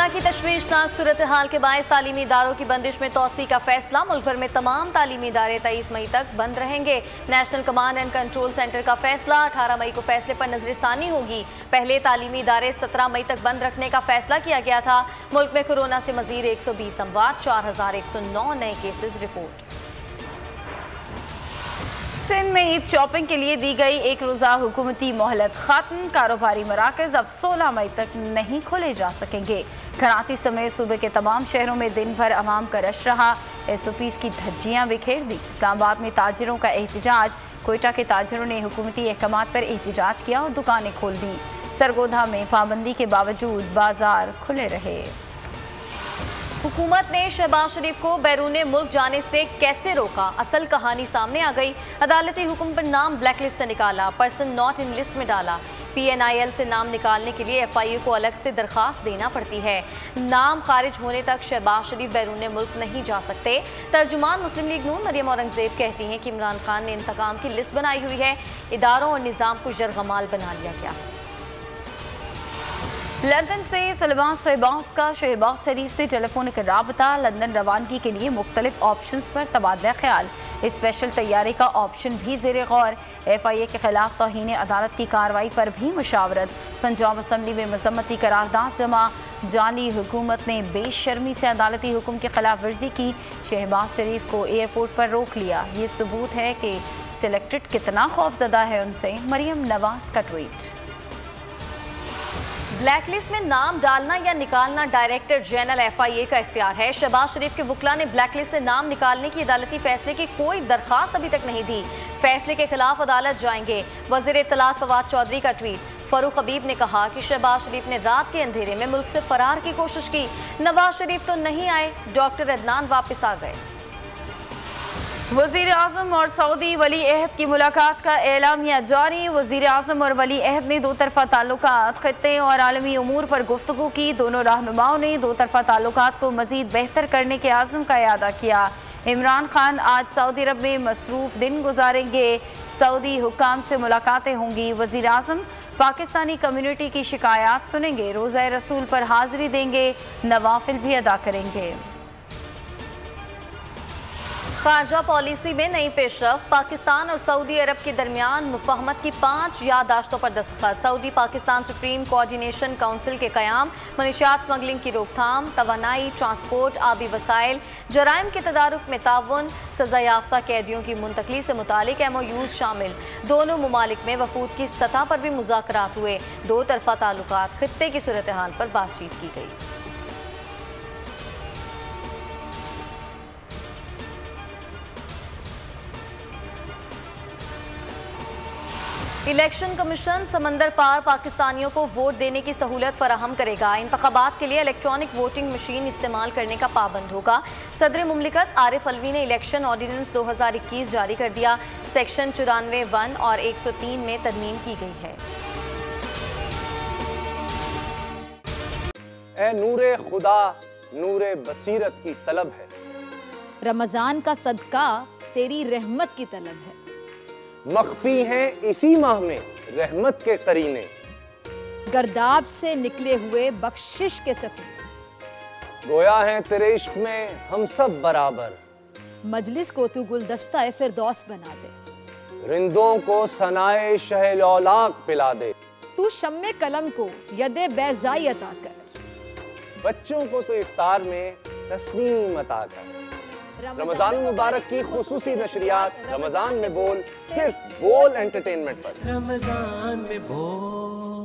Corona की तशवीशनाक सूरत हाल के बायस तालीमी इदारों की बंदिश में तोसी का फैसला। मुल्क भर में तमाम तालीमी इदारे 23 मई तक बंद रहेंगे। National command and control centre का फैसला। 18 मई को फैसले पर नजरिस्तानी होगी। पहले तालीमी इदारे 17 मई तक बंद रखने का फैसला किया गया था। मुल्क में कोरोना से मजीद 120 अमवात, 4109 नए केसेज रिपोर्ट। सिंध में ईद शॉपिंग के लिए दी गई एक रोज़ा हुकूमती मोहलत खत्म। कारोबारी मराकज़ अब 16 मई तक नहीं खोले जा सकेंगे। कराची समेत सूबे के तमाम शहरों में दिन भर अवाम का रश रहा। SOPs की धज्जियां बिखेर दी। इस्लामाबाद में ताजिरों का एहतजाज। कोयटा के ताजिरों ने हुकूमती अहकामात पर एहतजाज किया और दुकानें खोल दी। सरगोधा में पाबंदी के बावजूद बाजार खुले रहे। हुकूमत ने शहबाज शरीफ को बैरून मुल्क जाने से कैसे रोका, असल कहानी सामने आ गई। अदालती हुक्म पर नाम ब्लैकलिस्ट से निकाला, पर्सन नॉट इन लिस्ट में डाला। PNIL से नाम निकालने के लिए FIA को अलग से दरखास्त देना पड़ती है। नाम खारिज होने तक शहबाज शरीफ बैरून मुल्क नहीं जा सकते। तर्जुमान मुस्लिम लीग नून मरियम औरंगजेब कहती हैं कि इमरान खान ने इंतकाम की लिस्ट बनाई हुई है। इदारों और निज़ाम को यरगमाल बना लिया गया। लंदन से सलमान शहबाज का शहबाज शरीफ से टेलीफोनिक राबता। लंदन रवानगी के लिए मुख्तलिफ ऑप्शंस पर तबादला ख्याल। स्पेशल तैयारी का ऑप्शन भी ज़ेर गौर। FIA के खिलाफ तौहीन अदालत की कार्रवाई पर भी मुशावरत। पंजाब असम्बली में मजम्मती करारदाद जमा। जाली हुकूमत ने बेशर्मी से अदालती हुक्म की खिलाफ वर्जी की। शहबाज शरीफ को एयरपोर्ट पर रोक लिया। ये सबूत है कि सिलेक्टेड कितना खौफजदा है उनसे। मरियम नवाज का ट्वीट। ब्लैकलिस्ट में नाम डालना या निकालना डायरेक्टर जनरल FIA का इख्तियार है। शहबाज शरीफ के वकला ने ब्लैकलिस्ट से नाम निकालने की अदालती फैसले की कोई दरखास्त अभी तक नहीं दी। फैसले के खिलाफ अदालत जाएंगे। वज़ीर इत्तलात फवाद चौधरी का ट्वीट। फरूख हबीब ने कहा कि शहबाज शरीफ ने रात के अंधेरे में मुल्क से फरार की कोशिश की। नवाज शरीफ तो नहीं आए, डॉक्टर अदनान वापस आ गए। वज़ीर आज़म और सऊदी वली अहद की मुलाकात का एलामिया जारी। वज़ीर आज़म और वली अहद ने दो तरफ़ा ताल्लुकात, खत्ते और आलमी उमूर पर गुफ्तगू की। दोनों रहनुमाओं ने दो तरफ़ा ताल्लुकात को मज़ीद बेहतर करने के आज़म का इयादा किया। इमरान खान आज सऊदी अरब में मसरूफ़ दिन गुजारेंगे। सऊदी हुक्काम से मुलाकातें होंगी। वज़ीर आज़म पाकिस्तानी कम्यूनिटी की शिकायत सुनेंगे। रोज़ा रसूल पर हाज़िरी देंगे। नवाफिल भी अदा करेंगे। खारजा पॉलिसी में नई पेशरफ्त। पाकिस्तान और सऊदी अरब के दरमियान मुफाहमत की 5 याददाश्तों पर दस्तखत। Saudi Pakistan supreme coordination council के क़याम। मनशियात स्मगलिंग की रोकथाम, तवानाई, ट्रांसपोर्ट, आबी वसाइल, जराइम के तदारुक में ताउन, सज़ा याफ्ता कैदियों की मुंतकली से मुतालिक MOUs शामिल। दोनों ममालिक में वफूद की सतह पर भी मुज़ाकरात हुए। दो तरफ़ा ताल्लुकात, खित्ते की सूरत हाल पर बातचीत की गई। इलेक्शन कमीशन समंदर पार पाकिस्तानियों को वोट देने की सहूलत फराहम करेगा। इंतखाबात के लिए इलेक्ट्रॉनिक वोटिंग मशीन इस्तेमाल करने का पाबंद होगा। सदर मुमलिकत आरिफ अलवी ने इलेक्शन ऑर्डिनेंस 2021 जारी कर दिया। सेक्शन 94(1) और 103 में तरमीम की गई है। ए नूरे खुदा नूरे बसीरत की तलब है। रमजान का सदका तेरी रहमत की तलब है। मख्फी हैं इसी माह में रहमत के करीने। गर्दाब से निकले हुए बख्शिश के सफीने। गोया हैं तेरे इश्क में हम सब बराबर। मजलिस को तू गुलदस्ता फिरदौस बना दे। रिंदों को सनाए शहलौलाक पिला दे। तू शम्मे कलम को यदे बैज़ाई अता कर। बच्चों को तो इफ्तार में तस्नीम अता कर। रमजान मुबारक की खुसूसी नशरियात रमजान में बोल, सिर्फ बोल एंटरटेनमेंट पर। रमजान में बोल।